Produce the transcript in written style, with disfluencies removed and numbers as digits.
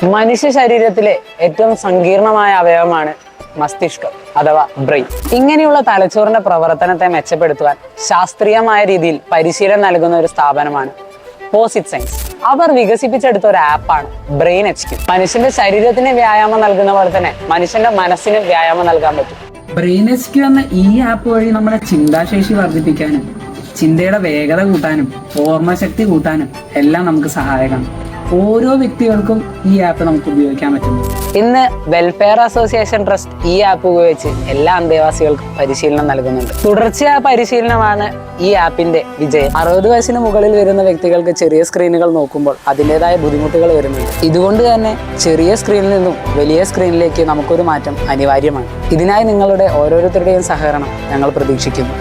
മനുഷ്യ ശരീരത്തിലെ ഏറ്റവും സങ്കീർണമായ അവയവമാണ് മസ്തിഷ്കം അഥവാ ബ്രെയിൻ. ഇങ്ങനെയുള്ള തലച്ചോറിന്റെ പ്രവർത്തനത്തെ മെച്ചപ്പെടുത്തുവാൻ ശാസ്ത്രീയമായ രീതിയിൽ പരിശീലനം നൽകുന്ന ഒരു സ്ഥാപനമാണ് പോസിറ്റ് സയൻസ്. അവർ വികസിപ്പിച്ചെടുത്ത ഒരു ആപ്പാണ് ബ്രെയിൻ HQ. മനുഷ്യന്റെ ശരീരത്തിന് വ്യായാമം നൽകുന്ന പോലെ തന്നെ മനുഷ്യന്റെ മനസ്സിന് വ്യായാമം നൽകാൻ പറ്റും. ബ്രെയിൻ HQ എന്ന ഈ ആപ്പ് വഴി നമ്മുടെ ചിന്താശേഷി വർദ്ധിപ്പിക്കാനും ചിന്തയുടെ വേഗത കൂട്ടാനും ഓർമ്മശക്തി കൂട്ടാനും എല്ലാം നമുക്ക് സഹായകമാണ്. ഓരോ വ്യക്തികൾക്കും ഈ ആപ്പ് നമുക്ക് ഉപയോഗിക്കാൻ പറ്റുന്നു. ഇന്ന് വെൽഫെയർ അസോസിയേഷൻ ട്രസ്റ്റ് ഈ ആപ്പ് ഉപയോഗിച്ച് എല്ലാ അന്തേവാസികൾക്കും പരിശീലനം നൽകുന്നുണ്ട്. തുടർച്ചയായ പരിശീലനമാണ് ഈ ആപ്പിന്റെ വിജയം. 60 വയസ്സിന് മുകളിൽ വരുന്ന വ്യക്തികൾക്ക് ചെറിയ സ്ക്രീനുകൾ നോക്കുമ്പോൾ അതിൻ്റെതായ ബുദ്ധിമുട്ടുകൾ വരുന്നുണ്ട്. ഇതുകൊണ്ട് തന്നെ ചെറിയ സ്ക്രീനിൽ നിന്നും വലിയ സ്ക്രീനിലേക്ക് നമുക്കൊരു മാറ്റം അനിവാര്യമാണ്. ഇതിനായി നിങ്ങളുടെ ഓരോരുത്തരുടെയും സഹകരണം ഞങ്ങൾ പ്രതീക്ഷിക്കുന്നു.